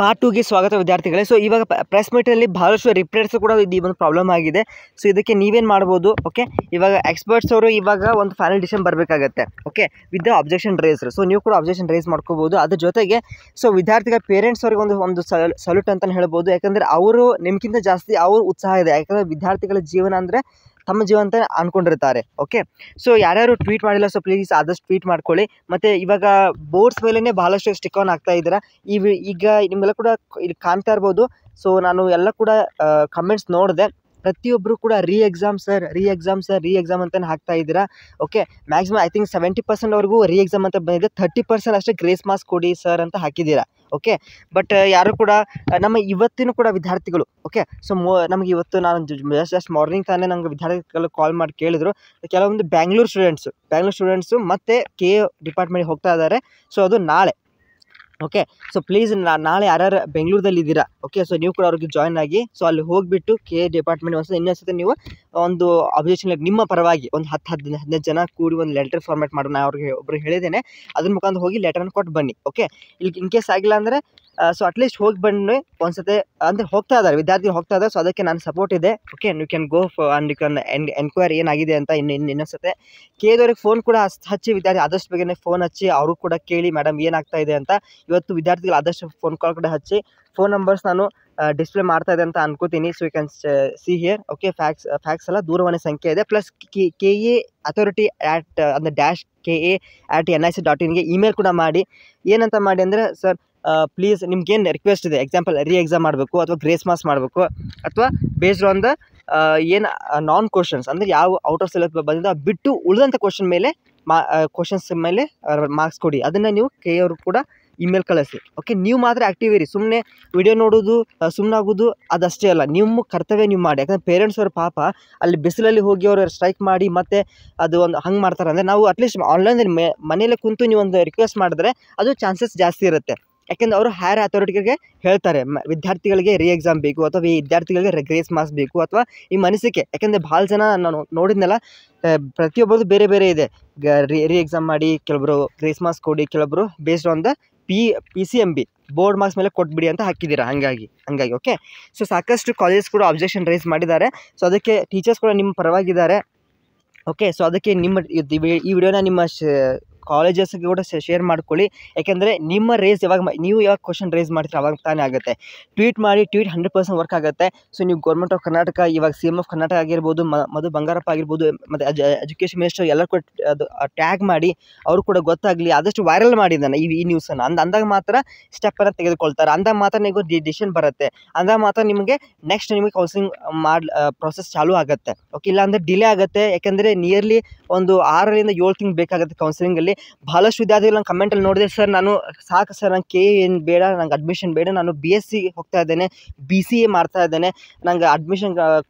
Part 2ಗೆ ಸ್ವಾಗತ ವಿದ್ಯಾರ್ಥಿಗಳೇ. So ಇವಾಗ ಪ್ರೆಸ್ ಮೀಟಲ್ಲಿ ಬಹಳಷ್ಟು ರಿಪ್ಲೈಸ್ ಕೂಡ ಈ ಒಂದು ಪ್ರಾಬ್ಲಮ್ ಆಗಿದೆ. ಸೊ ಇದಕ್ಕೆ ನೀವೇನು ಮಾಡ್ಬೋದು, ಓಕೆ, ಇವಾಗ ಎಕ್ಸ್ಪರ್ಟ್ಸ್ ಅವರು ಇವಾಗ ಒಂದು ಫೈನಲ್ ಡಿಸಿಷನ್ ಬರಬೇಕಾಗತ್ತೆ, okay, with objection raiser. So ನೀವು ಕೂಡ ಅಬ್ಜೆಕ್ಷನ್ ರೇಸ್ ಮಾಡ್ಕೋಬೋದು. ಅದ್ರ ಜೊತೆಗೆ ಸೊ ವಿದ್ಯಾರ್ಥಿಗಳ ಪೇರೆಂಟ್ಸ್ ಅವ್ರಿಗೆ ಒಂದು ಸಲ್ಯೂಟ್ ಅಂತಲೇ ಹೇಳ್ಬೋದು. ಯಾಕಂದರೆ ಅವರು ನಿಮ್ಗಿಂತ ಜಾಸ್ತಿ ಅವ್ರ ಉತ್ಸಾಹ ಇದೆ. ಯಾಕಂದರೆ ವಿದ್ಯಾರ್ಥಿಗಳ ಜೀವನ ಅಂದರೆ ತಮ್ಮ ಜೀವನ ಅಂತ ಅಂದ್ಕೊಂಡಿರ್ತಾರೆ, ಓಕೆ. ಸೊ ಯಾರ್ಯಾರು ಟ್ವೀಟ್ ಮಾಡಿಲ್ಲ, ಸೊ ಪ್ಲೀಸ್ ಆದಷ್ಟು ಟ್ವೀಟ್ ಮಾಡ್ಕೊಳ್ಳಿ. ಮತ್ತು ಇವಾಗ ಬೋರ್ಡ್ಸ್ ಮೇಲೇ ಭಾಳಷ್ಟು ಸ್ಟಿಕ್ ಆನ್ ಆಗ್ತಾ ಇದ್ದೀರಾ. ಈಗ ನಿಮ್ಮೆಲ್ಲ ಕೂಡ ಇಲ್ಲಿ ಕಾಣ್ತಾ ಇರ್ಬೋದು. ಸೊ ನಾನು ಎಲ್ಲ ಕೂಡ ಕಮೆಂಟ್ಸ್ ನೋಡಿದೆ. ಪ್ರತಿಯೊಬ್ಬರು ಕೂಡ ರೀ ಎಕ್ಸಾಮ್ ಅಂತಲೇ ಹಾಕ್ತಾ ಇದ್ದೀರಾ, ಓಕೆ. ಮ್ಯಾಕ್ಸಿಮಮ್ ಐ ಥಿಂಕ್ 70% ರೀ ಎಕ್ಸಾಮ್ ಅಂತ ಬಂದಿದೆ. 30% ಅಷ್ಟೇ ಗ್ರೇಸ್ ಮಾರ್ಕ್ಸ್ ಕೊಡಿ ಸರ್ ಅಂತ ಹಾಕಿದ್ದೀರಾ, ಓಕೆ. ಬಟ್ ಯಾರು ಕೂಡ ನಮ್ಮ ಇವತ್ತಿನ ಕೂಡ ವಿದ್ಯಾರ್ಥಿಗಳು, ಓಕೆ. ಸೊ ನಮಗೆ ಇವತ್ತು ನಾನು ಜಸ್ಟ್ ಮಾರ್ನಿಂಗ್ ತಾನೇ ನಂಗೆ ವಿದ್ಯಾರ್ಥಿಗಳು ಕಾಲ್ ಮಾಡಿ ಕೇಳಿದ್ರು. ಕೆಲವೊಂದು ಬ್ಯಾಂಗ್ಳೂರು ಸ್ಟೂಡೆಂಟ್ಸು ಮತ್ತು KA ಡಿಪಾರ್ಟ್ಮೆಂಟ್ಗೆ ಹೋಗ್ತಾ ಇದ್ದಾರೆ. ಸೊ ಅದು ನಾಳೆ, ಓಕೆ. ಸೊ ಪ್ಲೀಸ್ ನಾಳೆ ಯಾರ್ಯಾರು ಬೆಂಗಳೂರಲ್ಲಿ ಇದ್ದೀರಾ, ಓಕೆ, ಸೊ ನೀವು ಕೂಡ ಅವ್ರಿಗೆ ಜಾಯ್ನ್ ಆಗಿ. ಸೊ ಅಲ್ಲಿ ಹೋಗಿಬಿಟ್ಟು KA ಡಿಪಾರ್ಟ್ಮೆಂಟ್ ಇನ್ನೊಂದ್ಸತಿ ನೀವು ಒಂದು ಅಬ್ಜೆಕ್ಷನ್ ನಿಮ್ಮ ಪರವಾಗಿ ಒಂದು 10-15 ಜನ ಕೂಡಿ ಒಂದು ಲೆಟರ್ ಫಾರ್ಮ್ಯಾಟ್ ಮಾಡೋಣ. ನಾನು ಅವ್ರಿಗೆ ಒಬ್ಬರು ಹೇಳಿದ್ದೇನೆ, ಅದ್ರ ಮುಖಾಂತರ ಹೋಗಿ ಲೆಟರ್ನ ಕೊಟ್ಟು ಬನ್ನಿ, ಓಕೆ. ಇಲ್ಲಿ ಇನ್ ಕೇಸ್ ಆಗಿಲ್ಲ ಅಂದರೆ ಸೊ ಅಟ್ಲೀಸ್ಟ್ ಹೋಗಿ ಬನ್ನಿ ಒಂದ್ಸತಿ. ಅಂದರೆ ಹೋಗ್ತಾ ಇದ್ದಾರೆ ವಿದ್ಯಾರ್ಥಿಗಳು ಹೋಗ್ತಾ ಇದ್ದಾರೆ. ಸೊ ಅದಕ್ಕೆ ನಾನು ಸಪೋರ್ಟ್ ಇದೆ, okay. You can go and you can enquiry ಏನಾಗಿದೆ ಅಂತ ಇನ್ನೊಂದ್ಸತಿ KAದವ್ರಿಗೆ ಫೋನ್ ಕೂಡ ಹಚ್ಚಿ ವಿದ್ಯಾರ್ಥಿ ಆದಷ್ಟು ಬೇಗನೆ ಫೋನ್ ಹಚ್ಚಿ ಅವರು ಕೂಡ ಕೇಳಿ ಮೇಡಮ್ ಏನಾಗ್ತಾ ಇದೆ ಅಂತ. ಇವತ್ತು ವಿದ್ಯಾರ್ಥಿಗಳು ಆದಷ್ಟು ಫೋನ್ ಕಾಲ್ ಕೂಡ ಹಚ್ಚಿ ಫೋನ್ ನಂಬರ್ಸ್ ನಾನು ಡಿಸ್ಪ್ಲೇ ಮಾಡ್ತಾ ಇದೆ ಅಂತ ಅನ್ಕೋತೀನಿ. So you can see here, okay. Fax ಎಲ್ಲ ದೂರವಾಣಿ ಸಂಖ್ಯೆ ಇದೆ. ಪ್ಲಸ್ KA ಅಥಾರಿಟಿ ಅಂದರೆ -KA@nic.in ಇಮೇಲ್ ಕೂಡ ಮಾಡಿ. ಏನಂತ ಮಾಡಿ ಅಂದರೆ, ಸರ್ ಪ್ಲೀಸ್ ನಿಮ್ಗೇನು ರಿಕ್ವೆಸ್ಟ್ ಇದೆ, ಎಕ್ಸಾಂಪಲ್ ರೀ ಎಕ್ಸಾಮ್ ಮಾಡಬೇಕು ಅಥವಾ ಗ್ರೇಸ್ ಮಾರ್ಕ್ಸ್ ಮಾಡಬೇಕು ಅಥವಾ ಬೇಸ್ಡ್ ಆನ್ ದ ಏನು ನಾನ್ ಕ್ವಶನ್ಸ್ ಅಂದರೆ ಯಾವ ಔಟ್ ಆಫ್ ಸಿಲೆಬಸ್ ಬಂದಿದ್ದು ಬಿಟ್ಟು ಉಳಿದಂಥ ಕ್ವಶನ್ಸ್ ಮೇಲೆ ಮಾರ್ಕ್ಸ್ ಕೊಡಿ. ಅದನ್ನು ನೀವು KA ಅವ್ರಿಗೆ ಕೂಡ ಇಮೇಲ್ ಕಳಿಸಿ, ಓಕೆ. ನೀವು ಮಾತ್ರ ಆ್ಯಕ್ಟಿವ್ ಇರಿ. ಸುಮ್ಮನೆ ವಿಡಿಯೋ ನೋಡೋದು ಸುಮ್ಮನಾಗೋದು ಅದಷ್ಟೇ ಅಲ್ಲ, ನಿಮ್ಮ ಕರ್ತವ್ಯ ನೀವು ಮಾಡಿ. ಯಾಕಂದರೆ ಪೇರೆಂಟ್ಸ್ ಅವ್ರ ಪಾಪ ಅಲ್ಲಿ ಬಿಸಿಲಲ್ಲಿ ಹೋಗಿ ಅವರು ಸ್ಟ್ರೈಕ್ ಮಾಡಿ ಮತ್ತೆ ಅದು ಒಂದು ಹಂಗೆ ಮಾಡ್ತಾರೆ. ಅಂದರೆ ನಾವು ಅಟ್ಲೀಸ್ಟ್ ಆನ್ಲೈನಲ್ಲಿ ಮನೇಲೆ ಕುಂತು ನೀವು ಒಂದು ರಿಕ್ವೆಸ್ಟ್ ಮಾಡಿದ್ರೆ ಅದು ಚಾನ್ಸಸ್ ಜಾಸ್ತಿ ಇರುತ್ತೆ. ಯಾಕೆಂದರೆ ಅವರು ಹೈಯರ್ ಅಥಾರಿಟಿಗೆ ಹೇಳ್ತಾರೆ ವಿದ್ಯಾರ್ಥಿಗಳಿಗೆ ರೀ ಎಕ್ಸಾಮ್ ಬೇಕು ಅಥವಾ ವಿದ್ಯಾರ್ಥಿಗಳಿಗೆ ಗ್ರೇಸ್ ಮಾರ್ಕ್ಸ್ ಬೇಕು ಅಥವಾ ನಿಮ್ಮ ಅನಿಸಿಕೆ. ಯಾಕೆಂದರೆ ಭಾಳ ಜನ ನಾನು ನೋಡಿದ್ನಲ್ಲ, ಪ್ರತಿಯೊಬ್ಬರದು ಬೇರೆ ಬೇರೆ ಇದೆ. ರೀ ಎಕ್ಸಾಮ್ ಮಾಡಿ, ಕೆಲವೊಬ್ಬರು ಗ್ರೇಸ್ ಮಾರ್ಕ್ಸ್ ಕೊಡಿ, ಕೆಲವೊಬ್ಬರು based on the PCMB board marks ಮೇಲೆ ಕೊಟ್ಬಿಡಿ ಅಂತ ಹಾಕಿದ್ದೀರಾ. ಹಾಗಾಗಿ ಓಕೆ. ಸೊ ಸಾಕಷ್ಟು ಕಾಲೇಜಸ್ ಕೂಡ ಅಬ್ಜೆಕ್ಷನ್ ರೈಸ್ ಮಾಡಿದ್ದಾರೆ. ಸೊ ಅದಕ್ಕೆ ಟೀಚರ್ಸ್ ಕೂಡ ನಿಮ್ಮ ಪರವಾಗಿದ್ದಾರೆ, ಓಕೆ. ಸೊ ಅದಕ್ಕೆ ಈ ವಿಡಿಯೋನ ನಿಮ್ಮ ಕಾಲೇಜಸ್ಗೆ ಕೂಡ ಶೇರ್ ಮಾಡ್ಕೊಳ್ಳಿ. ಯಾಕೆಂದರೆ ನಿಮ್ಮ ನೀವು ಯಾವಾಗ ಕ್ವಶನ್ ರೇಸ್ ಮಾಡ್ತೀರಿ ಅವಾಗ ತಾನೇ ಆಗುತ್ತೆ. ಟ್ವೀಟ್ 100% ವರ್ಕ್ ಆಗುತ್ತೆ. ಸೊ ನೀವು ಗೌರ್ಮೆಂಟ್ ಆಫ್ ಕರ್ನಾಟಕ, ಇವಾಗ CM ಆಫ್ ಕರ್ನಾಟಕ ಆಗಿರ್ಬೋದು, ಮಧು ಬಂಗಾರಪ್ಪ ಆಗಿರ್ಬೋದು, ಮತ್ತು ಎಜುಕೇಷನ್ ಮಿನಿಸ್ಟರ್ ಎಲ್ಲರೂ ಕೂಡ ಅದು ಟ್ಯಾಗ್ ಮಾಡಿ ಅವರು ಕೂಡ ಗೊತ್ತಾಗಲಿ, ಆದಷ್ಟು ವೈರಲ್ ಮಾಡಿದ್ದಾನೆ ಈ ನ್ಯೂಸನ್ನು. ಅಂದಾಗ ಮಾತ್ರ ಸ್ಟೆಪ್ಪನ್ನು ತೆಗೆದುಕೊಳ್ತಾರೆ, ಅಂದಾಗ ಮಾತ್ರ ನೀವು ಡಿಸಿಷನ್ ಬರುತ್ತೆ, ಅಂದಾಗ ಮಾತ್ರ ನಿಮಗೆ ನೆಕ್ಸ್ಟ್ ನಿಮಗೆ ಕೌನ್ಸಿಲಿಂಗ್ ಪ್ರೊಸೆಸ್ ಚಾಲೂ ಆಗುತ್ತೆ, ಓಕೆ. ಇಲ್ಲಾಂದರೆ ಡಿಲೇ ಆಗುತ್ತೆ. ಯಾಕೆಂದರೆ ನಿಯರ್ಲಿ ಒಂದು 6ರಿಂದ 7 ತಿಂಗಳು ಬೇಕಾಗುತ್ತೆ ಕೌನ್ಸಿಲಿಂಗಲ್ಲಿ. ಭಾಳಷ್ಟು ವಿದ್ಯಾರ್ಥಿಗಳು ನಾನು ಕಮೆಂಟಲ್ಲಿ ನೋಡಿದೆ, ಸರ್ ನಾನು ಸಾಕು ಸರ್, ನಂಗೆ KA ಏನು ಬೇಡ, ನಂಗೆ ಅಡ್ಮಿಷನ್ ಬೇಡ, ನಾನು BSc ಹೋಗ್ತಾ ಇದ್ದೇನೆ, BCA ಮಾಡ್ತಾ ಇದ್ದೇನೆ, ನಂಗೆ ಅಡ್ಮಿಷನ್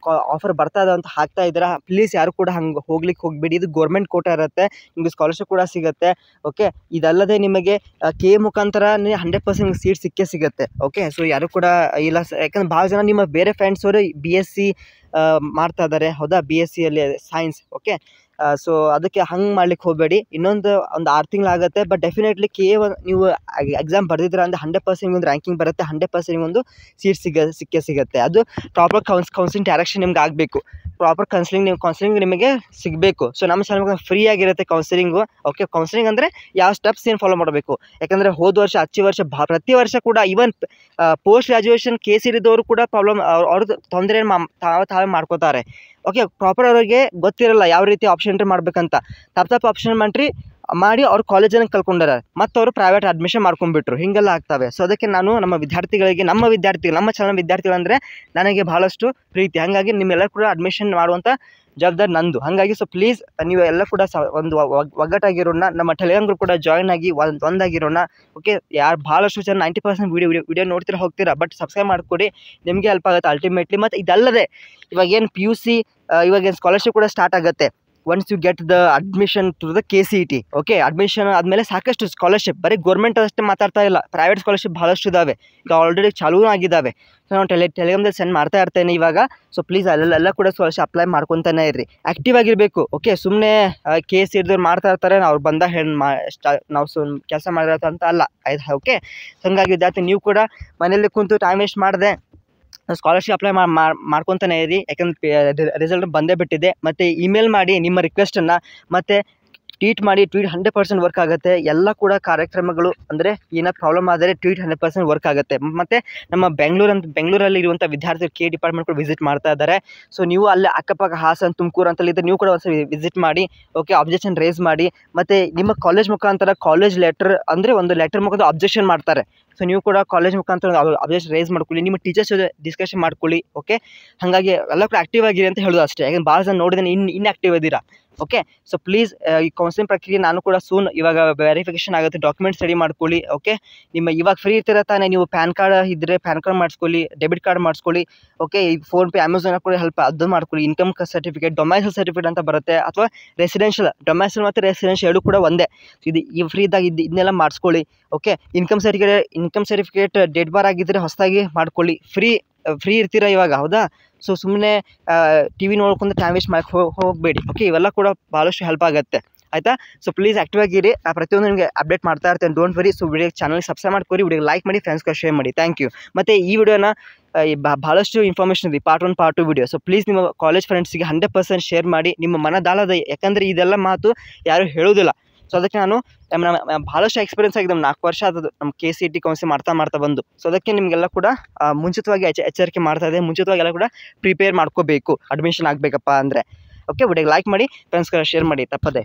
ಆಫರ್ ಬರ್ತಾ ಇದೆ ಅಂತ ಹಾಕ್ತಾ ಇದ್ದೀರಾ. ಪ್ಲೀಸ್ ಯಾರು ಕೂಡ ಹಂಗೆ ಹೋಗಬೇಡಿ. ಇದು ಗೌರ್ಮೆಂಟ್ ಕೋಟಾ ಇರುತ್ತೆ, ನಿಮಗೆ ಸ್ಕಾಲರ್ಶಿಪ್ ಕೂಡ ಸಿಗುತ್ತೆ, ಓಕೆ. ಇದಲ್ಲದೆ ನಿಮಗೆ KA ಮುಖಾಂತರ 100% ಸೀಟ್ ಸಿಗುತ್ತೆ, ಓಕೆ. ಸೊ ಯಾರು ಕೂಡ ಇಲ್ಲ, ಯಾಕಂದ್ರೆ ಭಾಳ ಜನ ನಿಮ್ಮ ಬೇರೆ ಫ್ರೆಂಡ್ಸ್ ಅವರು BSc ಮಾಡ್ತಾ ಇದ್ದಾರೆ, ಹೌದಾ, BScಯಲ್ಲಿ ಸೈನ್ಸ್, ಓಕೆ. ಸೊ ಅದಕ್ಕೆ ಹಂಗೆ ಮಾಡ್ಲಿಕ್ಕೆ ಹೋಗಬೇಡಿ. ಒಂದು 6 ತಿಂಗಳಾಗುತ್ತೆ. ಬಟ್ ಡೆಫಿನೆಟ್ಲಿ KA ನೀವು ಎಕ್ಸಾಮ್ ಬರೆದಿದ್ದೀರ ಅಂದರೆ 100% ಒಂದು ರ್ಯಾಂಕಿಂಗ್ ಬರುತ್ತೆ, 100% ಒಂದು ಸೀಟ್ ಸಿಗುತ್ತೆ. ಅದು ಪ್ರಾಪರ್ ಕೌನ್ಸಿಲಿಂಗ್ ಡೈರೆಕ್ಷನ್ ನಿಮ್ಗೆ ಆಗಬೇಕು, ಪ್ರಾಪರ್ ಕೌನ್ಸಿಲಿಂಗ್ ನಿಮಗೆ ಸಿಗಬೇಕು. ಸೊ ನಮ್ಮ ಚಾನಲ್ ಫ್ರೀ ಆಗಿರುತ್ತೆ ಕೌನ್ಸಿಲಿಂಗು, ಓಕೆ. ಕೌನ್ಸಿಲಿಂಗ್ ಅಂದರೆ ಯಾವ ಸ್ಟೆಪ್ಸ್ ಏನು ಫಾಲೋ ಮಾಡಬೇಕು. ಯಾಕಂದರೆ ಹೋದ ವರ್ಷ ಪ್ರತಿ ವರ್ಷ ಕೂಡ ಈವನ್ ಪೋಸ್ಟ್ ಗ್ರ್ಯಾಜುಯೇಷನ್ KC ಇದ್ದವರು ಕೂಡ ಪ್ರಾಬ್ಲಮ್, ಅವ್ರದ್ದು ತೊಂದರೆ ತಾವೇ ಮಾಡ್ಕೋತಾರೆ, ಓಕೆ. ಪ್ರಾಪರ್ ಅವರಿಗೆ ಗೊತ್ತಿರಲ್ಲ ಯಾವ ರೀತಿ ಆಪ್ಷನ್ ಎಂಟ್ರಿ ಮಾಡ್ಬೇಕಂತ. ತಪ್ಪು ಆಪ್ಷನ್ ಮಾಡಿ ಅವ್ರು ಕಾಲೇಜನ್ನು ಕಲ್ಕೊಂಡಾರೆ, ಮತ್ತು ಅವರು ಪ್ರೈವೇಟ್ ಅಡ್ಮಿಷನ್ ಮಾಡ್ಕೊಂಡ್ಬಿಟ್ರು, ಹೀಗೆಲ್ಲ ಆಗ್ತವೆ. ಸೊ ಅದಕ್ಕೆ ನಾನು ನಮ್ಮ ಚಾನಲ್ ವಿದ್ಯಾರ್ಥಿಗಳಂದರೆ ನನಗೆ ಭಾಳಷ್ಟು ಪ್ರೀತಿ. ಹಾಗಾಗಿ ನಿಮ್ಮೆಲ್ಲರೂ ಕೂಡ ಅಡ್ಮಿಷನ್ ಮಾಡುವಂಥ ಜವಾಬ್ದಾರಿ ನಂದು. ಹಾಗಾಗಿ ಸೊ ಪ್ಲೀಸ್ ನೀವು ಎಲ್ಲ ಕೂಡ ಒಂದು ಒಗ್ಗಟ್ಟಾಗಿರೋಣ, ನಮ್ಮ ಟೆಲಿಗ್ರಾಮ್ ಗ್ರೂಪ್ ಕೂಡ ಜಾಯ್ನ್ ಆಗಿ ಒಂದಾಗಿರೋಣ, ಓಕೆ. ಯಾರು ಭಾಳಷ್ಟು ಜನ 90% ವಿಡಿಯೋ ನೋಡ್ತೀರಾ ಹೋಗ್ತೀರಾ, ಬಟ್ ಸಬ್ಸ್ಕ್ರೈಬ್ ಮಾಡಿಕೊಡಿ, ನಿಮಗೆ ಹೆಲ್ಪ್ ಆಗುತ್ತೆ ಅಲ್ಟಿಮೇಟ್ಲಿ. ಮತ್ತು ಇದಲ್ಲದೆ ಇವಾಗ ಏನು PUC ಇವಾಗೇನು ಸ್ಕಾಲರ್ಶಿಪ್ ಕೂಡ ಸ್ಟಾರ್ಟ್ ಆಗುತ್ತೆ, once you get the admission to the KCET. Okay, admission ಆದಮೇಲೆ ಸಾಕಷ್ಟು ಸ್ಕಾಲರ್ಶಿಪ್, ಬರೀ ಗೌರ್ಮೆಂಟ್ ಅಷ್ಟೇ ಮಾತಾಡ್ತಾ ಇಲ್ಲ, ಪ್ರೈವೇಟ್ ಸ್ಕಾಲರ್ಶಿಪ್ ಭಾಳಷ್ಟು ಇದ್ದಾವೆ, ಈಗ ಆಲ್ರೆಡಿ ಚಾಲೂ ಆಗಿದ್ದಾವೆ. ಸೊ ನಾನು ಟೆಲಿಗ್ರಾಮ್ದಲ್ಲಿ ಸೆಂಡ್ ಮಾಡ್ತಾ ಇರ್ತೇನೆ ಇವಾಗ. ಸೊ ಪ್ಲೀಸ್ ಅಲ್ಲೆಲ್ಲ ಕೂಡ ಸ್ಕಾಲರ್ಶಿಪ್ ಅಪ್ಲೈ ಮಾಡ್ಕೊತಾನೆ ಇರ್ರಿ, ಆ್ಯಕ್ಟಿವ್ ಆಗಿರಬೇಕು. ಓಕೆ, ಸುಮ್ಮನೆ ಕೇಸ್ ಹಿಡಿದವ್ರು ಮಾಡ್ತಾ ಇರ್ತಾರೆ, ಅವ್ರು ಬಂದಾಗ ನಾವು ಕೆಲಸ ಮಾಡಿರತ್ತ ಅಂತ ಅಲ್ಲ, ಆಯ್ತು. ಓಕೆ, ಹಾಗಾಗಿ ವಿದ್ಯಾರ್ಥಿ ನೀವು ಕೂಡ ಮನೇಲಿ ಕುಂತು ಟೈಮ್ ವೇಸ್ಟ್ ಮಾಡಿದೆ ಸ್ಕಾಲರ್ಶಿಪ್ ಅಪ್ಲೈ ಮಾಡ್ಕೊತಾನೆ ಇರಿ, ಯಾಕಂದ್ರೆ ರಿಸಲ್ಟ್ ಬಂದೇ ಬಿಟ್ಟಿದೆ. ಮತ್ತು ಇಮೇಲ್ ಮಾಡಿ ನಿಮ್ಮ ರಿಕ್ವೆಸ್ಟನ್ನು, ಮತ್ತು ಟ್ವೀಟ್ ಮಾಡಿ. ಟ್ವೀಟ್ 100% ವರ್ಕ್ ಆಗುತ್ತೆ. ಎಲ್ಲ ಕೂಡ ಕಾರ್ಯಕ್ರಮಗಳು ಅಂದರೆ ಏನೋ ಪ್ರಾಬ್ಲಮ್ ಆದರೆ ಟ್ವೀಟ್ 100% ವರ್ಕ್ ಆಗುತ್ತೆ. ಮತ್ತು ನಮ್ಮ ಬೆಂಗಳೂರಲ್ಲಿ ಇರುವಂಥ ವಿದ್ಯಾರ್ಥಿಗಳು KE ಡಿಪಾರ್ಟ್ಮೆಂಟ್ ಕೂಡ ವಿಸಿಟ್ ಮಾಡ್ತಾ ಇದ್ದಾರೆ. ಸೊ ನೀವು ಅಲ್ಲಿ ಅಕ್ಕಪಕ್ಕ ಹಾಸನ, ತುಮಕೂರು ಅಂತಲ್ಲಿದ್ದರೆ ನೀವು ಕೂಡ ಒಂದ್ಸಲ ವಿಸಿಟ್ ಮಾಡಿ. ಓಕೆ, ಅಬ್ಜೆಕ್ಷನ್ ರೇಸ್ ಮಾಡಿ. ಮತ್ತು ನಿಮ್ಮ ಕಾಲೇಜ್ ಮುಖಾಂತರ ಕಾಲೇಜ್ ಲೆಟರ್ ಅಂದರೆ ಒಂದು ಲೆಟರ್ ಮುಖಾಂತರ ಅಬ್ಜೆಕ್ಷನ್ ಮಾಡ್ತಾರೆ. ಸೊ ನೀವು ಕೂಡ ಕಾಲೇಜ್ ಮುಖಾಂತರ ಅಬ್ಜೆಕ್ಷನ್ ರೇಸ್ ಮಾಡ್ಕೊಳ್ಳಿ, ನಿಮ್ಮ ಟೀಚರ್ಸ್ ಜೊತೆ ಡಿಸ್ಕಷನ್ ಮಾಡ್ಕೊಳ್ಳಿ. ಓಕೆ, ಹಾಗಾಗಿ ಎಲ್ಲ ಕೂಡ ಆ್ಯಕ್ಟಿವ್ ಆಗಿರಿ ಅಂತ ಹೇಳೋದು ಅಷ್ಟೇ. ಯಾಕಂದ್ರೆ ಭಾಳ ಜನ ನೋಡಿದ್ರೆ ಇನ್ಆ್ಯಕ್ಟಿವ್ ಇದ್ದೀರಾ. ಓಕೆ, ಸೊ ಪ್ಲೀಸ್ ಈ ಕೌನ್ಸಿಲಿಂಗ್ ಪ್ರಕ್ರಿಯೆ ನಾನು ಕೂಡ ಸೂನ್ ಇವಾಗ ವೆರಿಫಿಕೇಷನ್ ಆಗುತ್ತೆ, ಡಾಕ್ಯುಮೆಂಟ್ಸ್ ರೆಡಿ ಮಾಡ್ಕೊಳ್ಳಿ. ಓಕೆ, ನಿಮ್ಮ ಇವಾಗ ಫ್ರೀ ಇರ್ತೀರ ತಾನೇ, ನೀವು ಪ್ಯಾನ್ ಕಾರ್ಡ್ ಇದ್ದರೆ ಪ್ಯಾನ್ ಕಾರ್ಡ್ ಮಾಡಿಸ್ಕೊಳ್ಳಿ, ಡೆಬಿಟ್ ಕಾರ್ಡ್ ಮಾಡಿಸ್ಕೊಳ್ಳಿ. ಓಕೆ, ಈ ಫೋನ್ಪೇ, ಅಮೆಝಾನ್ ಕೂಡ ಹೆಲ್ಪ್ ಅದು ಮಾಡ್ಕೊಳ್ಳಿ. ಇನ್ಕಮ್ ಸರ್ಟಿಫಿಕೇಟ್, ಡೊಮೈಸಲ್ ಸರ್ಟಿಫಿಕೇಟ್ ಅಂತ ಬರುತ್ತೆ, ಅಥವಾ ರೆಸಿಡೆನ್ಷಿಯಲ್, ಡೊಮೈಸಲ್ ಮತ್ತು ರೆಸಿಡೆನ್ಷಿಯಲ್ ಎರಡು ಕೂಡ ಒಂದೇ. ಈ ಫ್ರೀ ಇದ್ದಾಗ ಇದನ್ನೆಲ್ಲ ಮಾಡಿಸ್ಕೊಳ್ಳಿ. Okay, income certificate date bar ಆಗಿದ್ದರೆ ಹೊಸದಾಗಿ ಮಾಡ್ಕೊಳ್ಳಿ. ಫ್ರೀ ಇರ್ತೀರ ಇವಾಗ, ಹೌದಾ? ಸೊ ಸುಮ್ಮನೆ TV ನೋಡ್ಕೊಂಡು ಟೈಮ್ ವೇಸ್ಟ್ ಮಾಡಿ ಹೋಗಬೇಡಿ. ಓಕೆ, ಇವೆಲ್ಲ ಕೂಡ ಭಾಳಷ್ಟು ಹೆಲ್ಪ್ ಆಗುತ್ತೆ, ಆಯಿತಾ? ಸೊ ಪ್ಲೀಸ್ ಆ್ಯಕ್ಟಿವ್ ಆಗಿರಿ, ಪ್ರತಿಯೊಂದು ನಿಮಗೆ ಅಪ್ಡೇಟ್ ಮಾಡ್ತಾ ಇರ್ತೇನೆ, ಡೋಂಟ್ ವರಿ. ಸೊ ವಿಡಿಯೋ ಚಾನಲ್ಗೆ ಸಬ್ಸ್ಕ್ರೈಬ್ ಮಾಡ್ಕೊರಿ, ವಿಡಿಯೋಗೆ ಲೈಕ್ ಮಾಡಿ, ಫ್ರೆಂಡ್ಸ್ಗೆ ಶೇರ್ ಮಾಡಿ. Thank you. ಮತ್ತು ಈ ವಿಡಿಯೋನ ಭಾಳಷ್ಟು ಇನ್ಫಾರ್ಮೇಷನ್ ಇದೆ, part 1 part 2 video. So please ನಿಮ್ಮ ಕಾಲೇಜ್ ಫ್ರೆಂಡ್ಸಿಗೆ 100% ಶೇರ್ ಮಾಡಿ, ನಿಮ್ಮ ಮನದಾಳದ. ಯಾಕಂದರೆ ಇದೆಲ್ಲ ಮಾತು ಯಾರು ಹೇಳೋದಿಲ್ಲ. ಸೊ ಅದಕ್ಕೆ ನಾನು ಭಾಳಷ್ಟು ಎಕ್ಸ್ಪೀರಿಯನ್ಸ್ ಆಗಿದೆ, 4 ವರ್ಷ ಆದದ್ದು ನಮ್ಮ KCET ಕೌನ್ಸಿಲ್ ಮಾಡ್ತಾ ಬಂದು. ಸೊ ಅದಕ್ಕೆ ನಿಮಗೆಲ್ಲ ಕೂಡ ಮುಂಚಿತವಾಗಿ ಎಚ್ಚರಿಕೆ ಮಾಡ್ತಾ ಇದೆ, ಮುಂಚಿತವಾಗಿ ಎಲ್ಲ ಕೂಡ ಪ್ರಿಪೇರ್ ಮಾಡ್ಕೋಬೇಕು ಅಡ್ಮಿಷನ್ ಆಗಬೇಕಪ್ಪ ಅಂದರೆ. ಓಕೆ, ವಿಡಿಯೋಗೆ ಲೈಕ್ ಮಾಡಿ, ಫ್ರೆಂಡ್ಸ್ಗೆ ಶೇರ್ ಮಾಡಿ ತಪ್ಪದೆ.